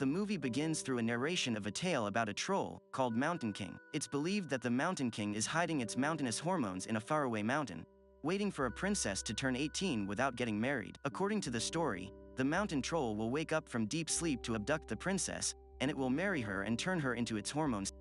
The movie begins through a narration of a tale about a troll called Mountain King. It's believed that the Mountain King is hiding its mountainous hormones in a faraway mountain, waiting for a princess to turn 18 without getting married. According to the story, the mountain troll will wake up from deep sleep to abduct the princess, and it will marry her and turn her into its hormones.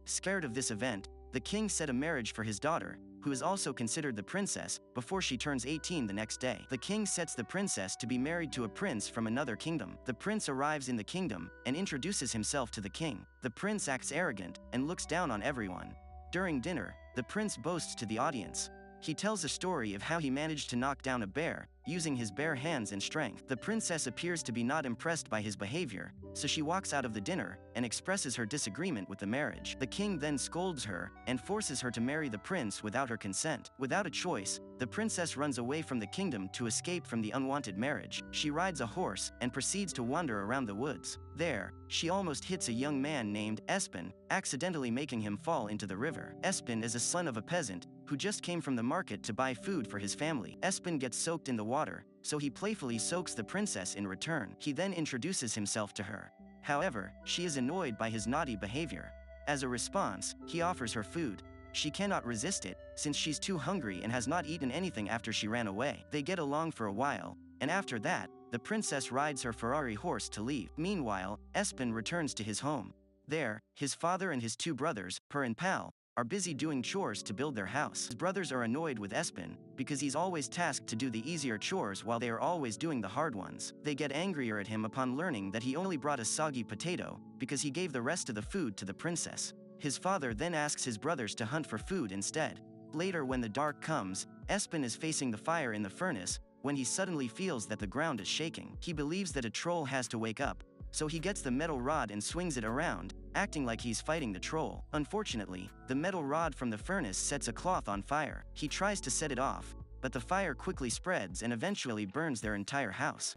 Scared of this event, the king set a marriage for his daughter, who is also considered the princess, before she turns 18 the next day. The king sets the princess to be married to a prince from another kingdom. The prince arrives in the kingdom and introduces himself to the king. The prince acts arrogant and looks down on everyone. During dinner, the prince boasts to the audience. He tells a story of how he managed to knock down a bear, using his bare hands and strength. The princess appears to be not impressed by his behavior, so she walks out of the dinner and expresses her disagreement with the marriage. The king then scolds her and forces her to marry the prince without her consent. Without a choice, the princess runs away from the kingdom to escape from the unwanted marriage. She rides a horse and proceeds to wander around the woods. There, she almost hits a young man named Espen, accidentally making him fall into the river. Espen is a son of a peasant who just came from the market to buy food for his family. Espen gets soaked in the water, so he playfully soaks the princess in return. He then introduces himself to her. However, she is annoyed by his naughty behavior. As a response, he offers her food. She cannot resist it, since she's too hungry and has not eaten anything after she ran away. They get along for a while, and after that, the princess rides her Ferrari horse to leave. Meanwhile, Espen returns to his home. There, his father and his two brothers, Per and Pal, are busy doing chores to build their house. His brothers are annoyed with Espen, because he's always tasked to do the easier chores while they are always doing the hard ones. They get angrier at him upon learning that he only brought a soggy potato, because he gave the rest of the food to the princess. His father then asks his brothers to hunt for food instead. Later, when the dark comes, Espen is facing the fire in the furnace, when he suddenly feels that the ground is shaking. He believes that a troll has to wake up, so he gets the metal rod and swings it around, acting like he's fighting the troll. Unfortunately, the metal rod from the furnace sets a cloth on fire. He tries to set it off, but the fire quickly spreads and eventually burns their entire house.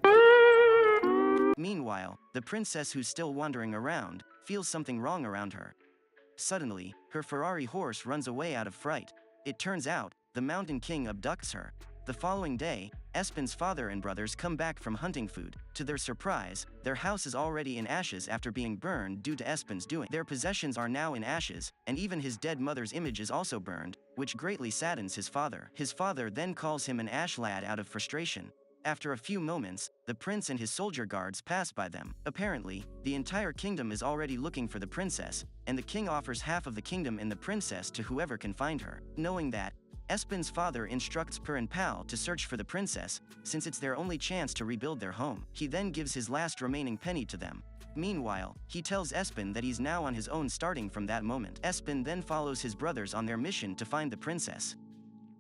Meanwhile, the princess, who's still wandering around, feels something wrong around her. Suddenly, her Ferrari horse runs away out of fright. It turns out, the Mountain King abducts her. The following day, Espen's father and brothers come back from hunting food. To their surprise, their house is already in ashes after being burned due to Espen's doing. Their possessions are now in ashes, and even his dead mother's image is also burned, which greatly saddens his father. His father then calls him an ash lad out of frustration. After a few moments, the prince and his soldier guards pass by them. Apparently, the entire kingdom is already looking for the princess, and the king offers half of the kingdom and the princess to whoever can find her. Knowing that, Espen's father instructs Per and Pal to search for the princess, since it's their only chance to rebuild their home. He then gives his last remaining penny to them. Meanwhile, he tells Espen that he's now on his own starting from that moment. Espen then follows his brothers on their mission to find the princess.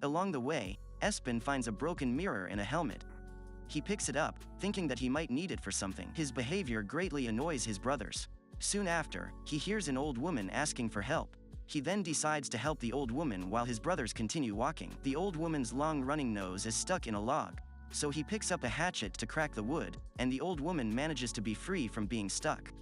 Along the way, Espen finds a broken mirror in a helmet. He picks it up, thinking that he might need it for something. His behavior greatly annoys his brothers. Soon after, he hears an old woman asking for help. He then decides to help the old woman while his brothers continue walking. The old woman's long-running nose is stuck in a log, so he picks up a hatchet to crack the wood, and the old woman manages to be free from being stuck.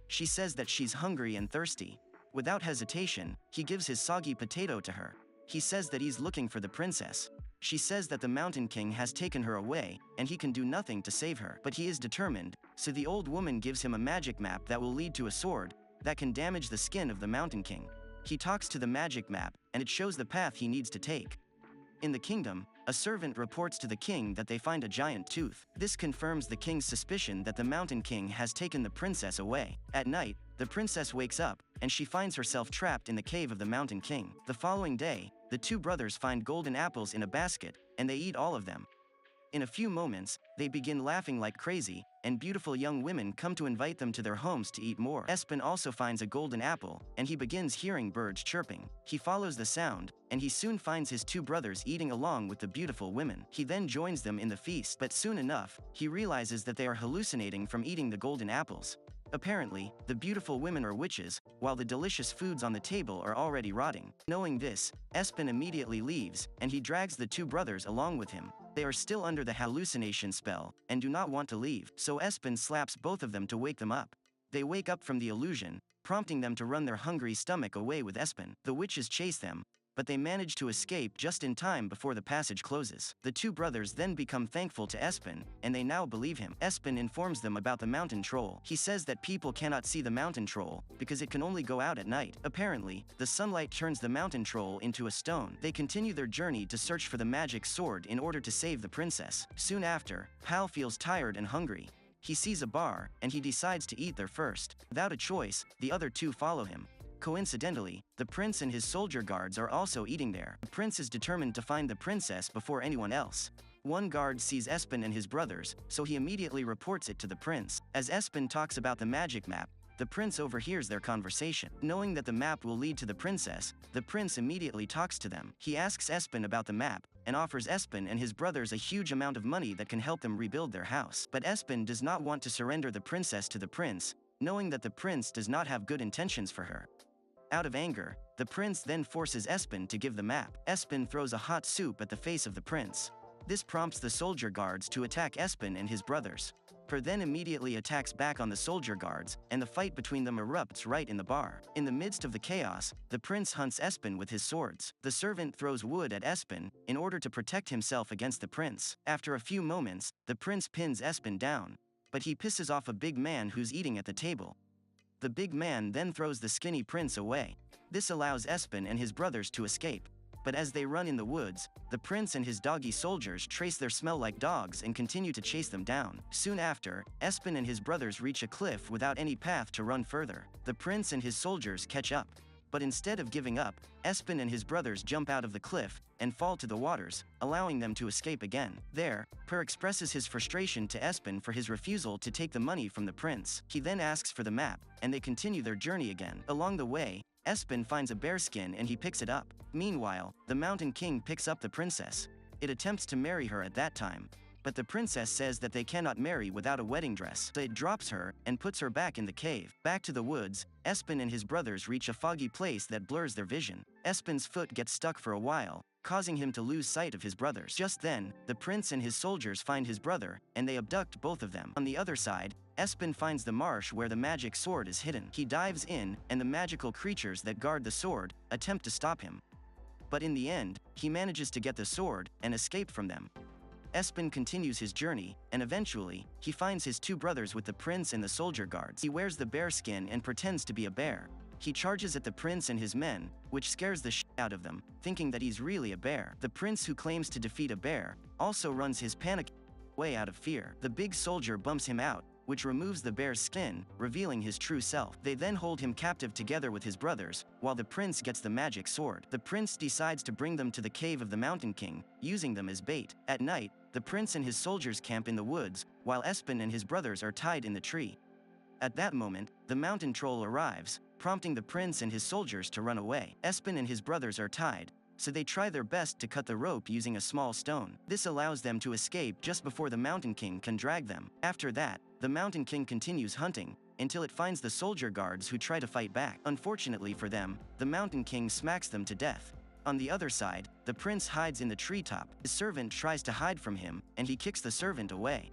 She says that she's hungry and thirsty. Without hesitation, he gives his soggy potato to her. He says that he's looking for the princess. She says that the Mountain King has taken her away, and he can do nothing to save her. But he is determined, so the old woman gives him a magic map that will lead to a sword that can damage the skin of the Mountain King. He talks to the magic map, and it shows the path he needs to take. In the kingdom, a servant reports to the king that they find a giant tooth. This confirms the king's suspicion that the Mountain King has taken the princess away. At night, the princess wakes up, and she finds herself trapped in the cave of the Mountain King. The following day, the two brothers find golden apples in a basket, and they eat all of them. In a few moments, they begin laughing like crazy, and beautiful young women come to invite them to their homes to eat more. Espen also finds a golden apple, and he begins hearing birds chirping. He follows the sound, and he soon finds his two brothers eating along with the beautiful women. He then joins them in the feast, but soon enough, he realizes that they are hallucinating from eating the golden apples. Apparently, the beautiful women are witches, while the delicious foods on the table are already rotting. Knowing this, Espen immediately leaves, and he drags the two brothers along with him. They are still under the hallucination spell, and do not want to leave, so Espen slaps both of them to wake them up. They wake up from the illusion, prompting them to run their hungry stomach away with Espen. The witches chase them, but they manage to escape just in time before the passage closes. The two brothers then become thankful to Espen, and they now believe him. Espen informs them about the mountain troll. He says that people cannot see the mountain troll because it can only go out at night. Apparently, the sunlight turns the mountain troll into a stone. They continue their journey to search for the magic sword in order to save the princess. Soon after, Pal feels tired and hungry. He sees a bar, and he decides to eat there first. Without a choice, the other two follow him. Coincidentally, the prince and his soldier guards are also eating there. The prince is determined to find the princess before anyone else. One guard sees Espen and his brothers, so he immediately reports it to the prince. As Espen talks about the magic map, the prince overhears their conversation. Knowing that the map will lead to the princess, the prince immediately talks to them. He asks Espen about the map, and offers Espen and his brothers a huge amount of money that can help them rebuild their house. But Espen does not want to surrender the princess to the prince, knowing that the prince does not have good intentions for her. Out of anger, the prince then forces Espen to give the map. Espen throws a hot soup at the face of the prince. This prompts the soldier guards to attack Espen and his brothers. Per then immediately attacks back on the soldier guards, and the fight between them erupts right in the bar. In the midst of the chaos, the prince hunts Espen with his swords. The servant throws wood at Espen in order to protect himself against the prince. After a few moments, the prince pins Espen down, but he pisses off a big man who's eating at the table. The big man then throws the skinny prince away. This allows Espen and his brothers to escape. But as they run in the woods, the prince and his doggy soldiers trace their smell like dogs and continue to chase them down. Soon after, Espen and his brothers reach a cliff without any path to run further. The prince and his soldiers catch up. But instead of giving up, Espen and his brothers jump out of the cliff and fall to the waters, allowing them to escape again. There, Per expresses his frustration to Espen for his refusal to take the money from the prince. He then asks for the map, and they continue their journey again. Along the way, Espen finds a bearskin and he picks it up. Meanwhile, the Mountain King picks up the princess. It attempts to marry her at that time, but the princess says that they cannot marry without a wedding dress, so it drops her and puts her back in the cave. Back to the woods, Espen and his brothers reach a foggy place that blurs their vision. Espen's foot gets stuck for a while, causing him to lose sight of his brothers. Just then, the prince and his soldiers find his brother, and they abduct both of them. On the other side, Espen finds the marsh where the magic sword is hidden. He dives in, and the magical creatures that guard the sword attempt to stop him. But in the end, he manages to get the sword and escape from them. Espen continues his journey, and eventually, he finds his two brothers with the prince and the soldier guards. He wears the bear skin and pretends to be a bear. He charges at the prince and his men, which scares the shit out of them, thinking that he's really a bear. The prince, who claims to defeat a bear, also runs his panic way out of fear. The big soldier bumps him out, which removes the bear's skin, revealing his true self. They then hold him captive together with his brothers, while the prince gets the magic sword. The prince decides to bring them to the cave of the Mountain King, using them as bait. At night, the prince and his soldiers camp in the woods, while Espen and his brothers are tied in the tree. At that moment, the mountain troll arrives, prompting the prince and his soldiers to run away. Espen and his brothers are tied, so they try their best to cut the rope using a small stone. This allows them to escape just before the Mountain King can drag them. After that, the Mountain King continues hunting, until it finds the soldier guards who try to fight back. Unfortunately for them, the Mountain King smacks them to death. On the other side, the prince hides in the treetop. His servant tries to hide from him, and he kicks the servant away.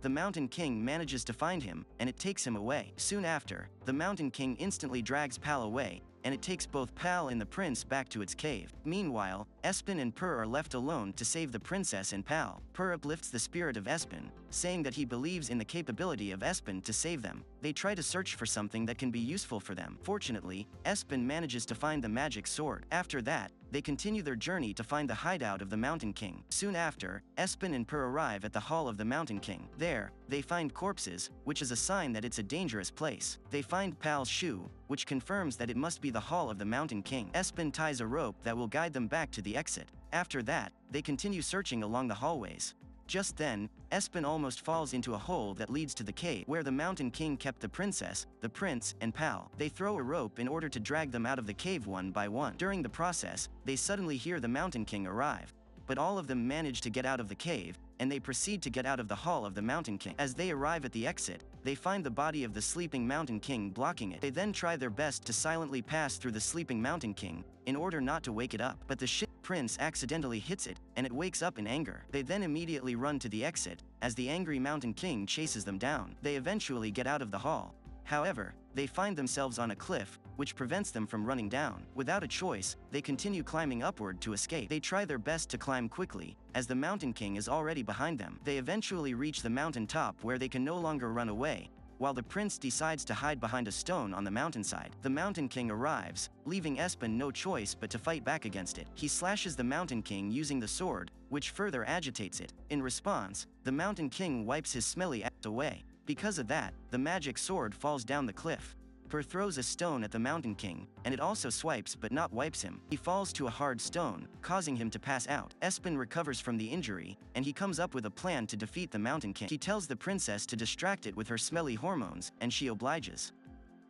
The Mountain King manages to find him, and it takes him away. Soon after, the Mountain King instantly drags Pal away, and it takes both Pal and the prince back to its cave. Meanwhile, Espen and Per are left alone to save the princess and Pal. Per uplifts the spirit of Espen, saying that he believes in the capability of Espen to save them. They try to search for something that can be useful for them. Fortunately, Espen manages to find the magic sword. After that, they continue their journey to find the hideout of the Mountain King. Soon after, Espen and Per arrive at the hall of the Mountain King. There, they find corpses, which is a sign that it's a dangerous place. They find Pal's shoe, which confirms that it must be the hall of the Mountain King. Espen ties a rope that will guide them back to the exit. After that, they continue searching along the hallways. Just then, Espen almost falls into a hole that leads to the cave where the Mountain King kept the princess, the prince, and Pal. They throw a rope in order to drag them out of the cave one by one. During the process, they suddenly hear the Mountain King arrive. But all of them manage to get out of the cave, and they proceed to get out of the hall of the Mountain King. As they arrive at the exit, they find the body of the sleeping Mountain King blocking it. They then try their best to silently pass through the sleeping Mountain King, in order not to wake it up. But the shit prince accidentally hits it, and it wakes up in anger. They then immediately run to the exit, as the angry Mountain King chases them down. They eventually get out of the hall. However, they find themselves on a cliff, which prevents them from running down. Without a choice, they continue climbing upward to escape. They try their best to climb quickly, as the Mountain King is already behind them. They eventually reach the mountain top where they can no longer run away, while the prince decides to hide behind a stone on the mountainside. The Mountain King arrives, leaving Espen no choice but to fight back against it. He slashes the Mountain King using the sword, which further agitates it. In response, the Mountain King wipes his smelly ass away. Because of that, the magic sword falls down the cliff. Per throws a stone at the Mountain King, and it also swipes but not wipes him. He falls to a hard stone, causing him to pass out. Espen recovers from the injury, and he comes up with a plan to defeat the Mountain King. He tells the princess to distract it with her smelly hormones, and she obliges.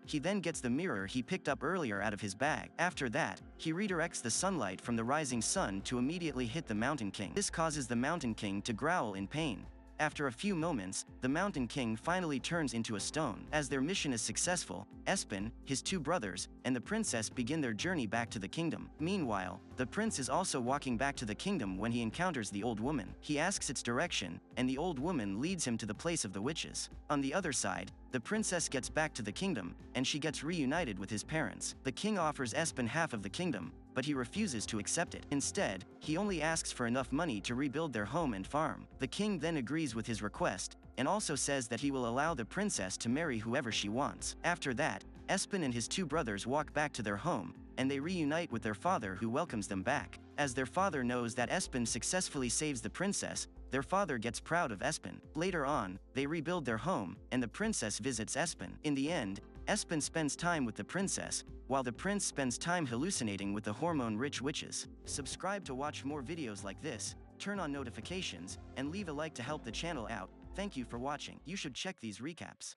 He then gets the mirror he picked up earlier out of his bag. After that, he redirects the sunlight from the rising sun to immediately hit the Mountain King. This causes the Mountain King to growl in pain. After a few moments, the Mountain King finally turns into a stone. As their mission is successful, Espen, his two brothers, and the princess begin their journey back to the kingdom. Meanwhile, the prince is also walking back to the kingdom when he encounters the old woman. He asks its direction, and the old woman leads him to the place of the witches. On the other side, the princess gets back to the kingdom, and she gets reunited with his parents. The king offers Espen half of the kingdom, but he refuses to accept it. Instead, he only asks for enough money to rebuild their home and farm. The king then agrees with his request, and also says that he will allow the princess to marry whoever she wants. After that, Espen and his two brothers walk back to their home, and they reunite with their father, who welcomes them back. As their father knows that Espen successfully saves the princess, their father gets proud of Espen. Later on, they rebuild their home, and the princess visits Espen. In the end, Espen spends time with the princess, while the prince spends time hallucinating with the hormone-rich witches. Subscribe to watch more videos like this, turn on notifications, and leave a like to help the channel out. Thank you for watching. You should check these recaps.